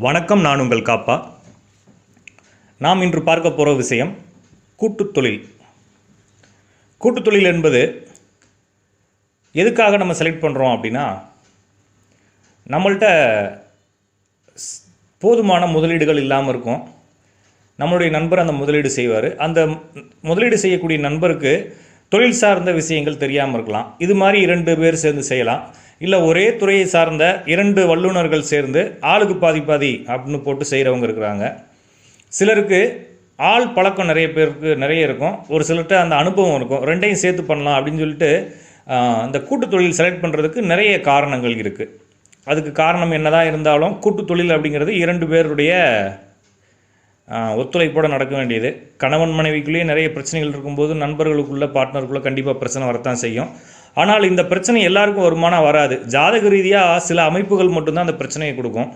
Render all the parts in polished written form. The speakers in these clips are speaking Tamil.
வணக்கம், நான் உங்கள் காப்பா. நாம் இன்று பார்க்க போகிற விஷயம் கூட்டுத் தொழில். கூட்டுத் தொழில் என்பது எதுக்காக நம்ம செலக்ட் பண்ணுறோம் அப்படின்னா, நம்மள்கிட்ட போதுமான முதலீடுகள் இல்லாமல் இருக்கும். நம்மளுடைய நண்பர் அந்த முதலீடு செய்வார். அந்த முதலீடு செய்யக்கூடிய நண்பருக்கு தொழில் சார்ந்த விஷயங்கள் தெரியாமல் இருக்கலாம். இது மாதிரி 2 பேர் சேர்ந்து செய்யலாம். இல்லை ஒரே துறையை சார்ந்த 2 வல்லுநர்கள் சேர்ந்து ஆளுக்கு பாதி பாதி அப்படின்னு போட்டு செய்கிறவங்க இருக்கிறாங்க. சிலருக்கு ஆள் பழக்கம் நிறைய இருக்கும். ஒரு சிலர்கிட்ட அந்த அனுபவம் இருக்கும். 2ஐயும் சேர்த்து பண்ணலாம் அப்படின்னு சொல்லிட்டு அந்த கூட்டுத் தொழில் செலக்ட் பண்ணுறதுக்கு நிறைய காரணங்கள் இருக்குது. அதுக்கு காரணம் என்னதான் இருந்தாலும் கூட்டுத் தொழில் அப்படிங்கிறது 2 பேருடைய ஒத்துழைப்போடு நடக்க வேண்டியது. கணவன் மனைவிக்குள்ளேயே நிறைய பிரச்சனைகள் இருக்கும்போது நண்பர்களுக்குள்ளே பார்ட்னருக்குள்ளே கண்டிப்பாக பிரச்சனை வரத்தான் செய்யும். ஆனால் இந்த பிரச்சனை எல்லாருக்கும் வருமானம் வராது. ஜாதக ரீதியாக சில அமைப்புகள் மட்டும்தான் அந்த பிரச்சனையை கொடுக்கும்.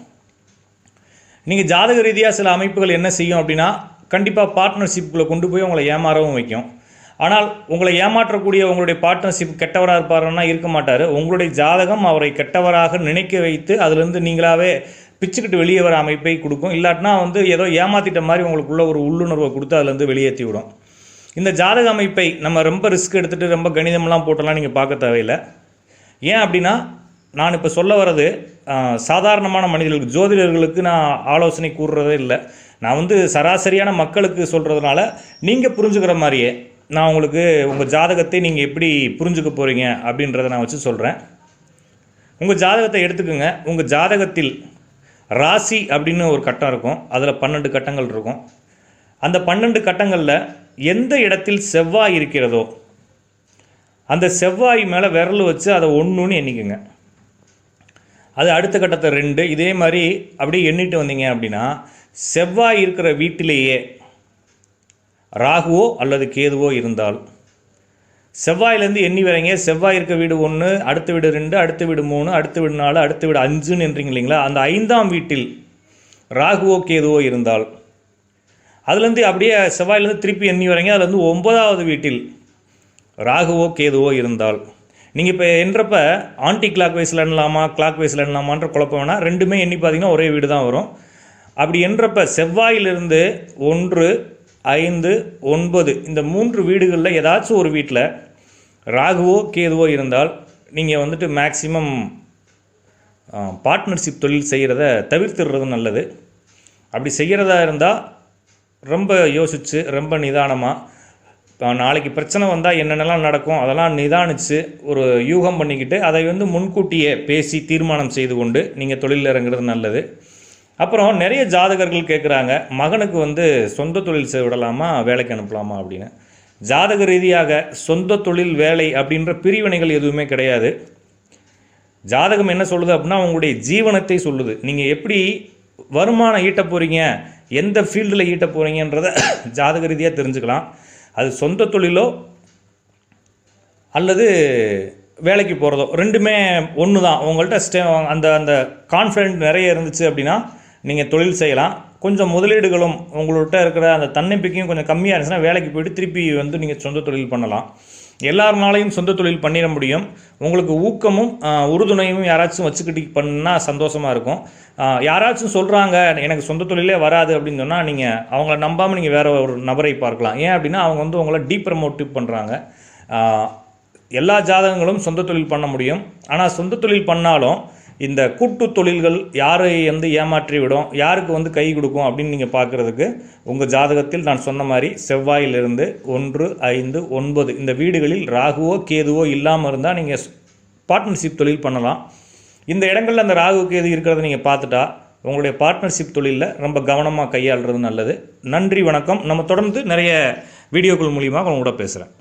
நீங்கள் ஜாதக ரீதியாக சில அமைப்புகள் என்ன செய்யும் அப்படின்னா, கண்டிப்பாக பார்ட்னர்ஷிப்புக்குள்ளே கொண்டு போய் உங்களை ஏமாறவும் வைக்கும். ஆனால் உங்களை ஏமாற்றக்கூடிய உங்களுடைய பார்ட்னர்ஷிப் கெட்டவராக இருப்பாருன்னா இருக்க மாட்டார். உங்களுடைய ஜாதகம் அவரை கெட்டவராக நினைக்க வைத்து அதிலிருந்து நீங்களாகவே பிச்சுக்கிட்டு வெளியே வர அமைப்பை கொடுக்கும். இல்லாட்டினா ஏதோ ஏமாற்றிட்ட மாதிரி உங்களுக்குள்ள ஒரு உள்ளுணர்வை கொடுத்து அதுலேருந்து வெளியேற்றி விடும். இந்த ஜாதக அமைப்பை நம்ம ரொம்ப ரிஸ்க் எடுத்துகிட்டு ரொம்ப கணிதம்லாம் போட்டெல்லாம் நீங்கள் பார்க்க தேவையில்லை. ஏன் அப்படின்னா, நான் இப்போ சொல்ல வர்றது சாதாரணமான மனிதர்களுக்கு, ஜோதிடர்களுக்கு நான் ஆலோசனை கூறுறதே இல்லை. நான் சராசரியான மக்களுக்கு சொல்கிறதுனால நீங்கள் புரிஞ்சுக்கிற மாதிரியே நான் உங்களுக்கு உங்கள் ஜாதகத்தை நீங்கள் எப்படி புரிஞ்சுக்க போகிறீங்க அப்படின்றத நான் வச்சு சொல்கிறேன். உங்கள் ஜாதகத்தை எடுத்துக்கோங்க. உங்கள் ஜாதகத்தில் ராசி அப்படின்னு ஒரு கட்டம் இருக்கும். அதில் 12 கட்டங்கள் இருக்கும். அந்த 12 கட்டங்களில் எந்த இடத்தில் செவ்வாய் இருக்கிறதோ அந்த செவ்வாய் மேலே விரல் வச்சு அதை 1ன்னு எண்ணிக்குங்க. அது அடுத்த கட்டத்தை 2, இதே மாதிரி அப்படியே எண்ணிட்டு வந்தீங்க அப்படின்னா, செவ்வாய் இருக்கிற வீட்டிலேயே ராகுவோ அல்லது கேதுவோ இருந்தால், செவ்வாயிலேருந்து எண்ணி வரீங்க. செவ்வாய் இருக்க வீடு 1, அடுத்த வீடு 2, அடுத்த வீடு 3, அடுத்த வீடு 4, அடுத்த வீடு 5ன்னு என்றீங்க இல்லைங்களா? அந்த 5ஆம் வீட்டில் ராகுவோ கேதுவோ இருந்தால், அதுலேருந்து அப்படியே செவ்வாயிலேருந்து திருப்பி எண்ணி வரீங்க. அதுலேருந்து 9ஆவது வீட்டில் ராகுவோ கேதுவோ இருந்தால், நீங்கள் இப்போ எண்ணுறப்ப ஆன்டி கிளாக் வைஸில் எண்ணலாமா கிளாக் வைஸில் எண்ணலாமான்ற குழப்பம் வேணால், 2மே எண்ணி பார்த்தீங்கன்னா ஒரே வீடு தான் வரும். அப்படி எண்ணுறப்ப செவ்வாயிலிருந்து 1, 5, 9 இந்த 3 வீடுகளில் ஏதாச்சும் ஒரு வீட்டில் ராகுவோ கேதுவோ இருந்தால், நீங்கள் மேக்சிமம் பார்ட்னர்ஷிப் தொழில் செய்கிறத தவிர்த்துடுறது நல்லது. அப்படி செய்கிறதா இருந்தால் ரொம்ப யோசித்து ரொம்ப நிதானமாக, நாளைக்கு பிரச்சனை வந்தால் என்னென்னலாம் நடக்கும் அதெல்லாம் நிதானித்து ஒரு யூகம் பண்ணிக்கிட்டு அதை முன்கூட்டியே பேசி தீர்மானம் செய்து கொண்டு நீங்கள் தொழிலில் இறங்குறது நல்லது. அப்புறம் நிறைய ஜாதகர்கள் கேட்குறாங்க, மகனுக்கு சொந்த தொழில் செய்ய விடலாமா வேலைக்கு அனுப்பலாமா அப்படின்னு. ஜாதக ரீதியாக சொந்த தொழில் வேலை அப்படின்ற பிரிவினைகள் எதுவுமே கிடையாது. ஜாதகம் என்ன சொல்லுது அப்படின்னா, உங்களுடைய ஜீவனத்தை சொல்லுது. நீங்கள் எப்படி வருமானம் ஈட்ட போகிறீங்க, எந்த ஃபீல்டில் ஈட்ட போகிறீங்கன்றதை ஜாதக ரீதியாக தெரிஞ்சுக்கலாம். அது சொந்த தொழிலோ அல்லது வேலைக்கு போகிறதோ 2மே ஒன்று தான். உங்கள்கிட்ட அந்த கான்ஃபிடென்ட் நிறைய இருந்துச்சு அப்படின்னா நீங்கள் தொழில் செய்யலாம். கொஞ்சம் முதலீடுகளும் உங்கள்கிட்ட இருக்கிற அந்த தன்னம்பிக்கையும் கொஞ்சம் கம்மியாக இருந்துச்சுன்னா வேலைக்கு போய்ட்டு திருப்பி நீங்கள் சொந்த தொழில் பண்ணலாம். எல்லாருனாலையும் சொந்த தொழில் பண்ணிட முடியும். உங்களுக்கு ஊக்கமும் உறுதுணையும் யாராச்சும் வச்சுக்கிட்டு பண்ணால் சந்தோஷமாக இருக்கும். யாராச்சும் சொல்கிறாங்க எனக்கு சொந்த தொழிலே வராது அப்படின்னு சொன்னால், நீங்கள் அவங்கள நம்பாமல் நீங்கள் வேறு ஒரு நபரை பார்க்கலாம். ஏன் அப்படின்னா, அவங்க உங்களை டீப்ரமோட்டிவ் பண்ணுறாங்க. எல்லா ஜாதகங்களும் சொந்த தொழில் பண்ண முடியும். ஆனால் சொந்த தொழில் பண்ணாலும் இந்த கூட்டு தொழில்கள் யாரை ஏமாற்றி விடும், யாருக்கு கை கொடுக்கும் அப்படின்னு நீங்கள் பார்க்குறதுக்கு உங்கள் ஜாதகத்தில் நான் சொன்ன மாதிரி செவ்வாயிலிருந்து 1, 5, 9 இந்த வீடுகளில் ராகுவோ கேதுவோ இல்லாமல் இருந்தால் நீங்கள் பார்ட்னர்ஷிப் தொழில் பண்ணலாம். இந்த இடங்களில் அந்த ராகு கேது இருக்கிறத நீங்கள் பார்த்துட்டா உங்களுடைய பார்ட்னர்ஷிப் தொழிலில் ரொம்ப கவனமாக கையாளுறது நல்லது. நன்றி, வணக்கம். நம்ம தொடர்ந்து நிறைய வீடியோக்கள் மூலியமாக உங்களோட பேசுகிறேன்.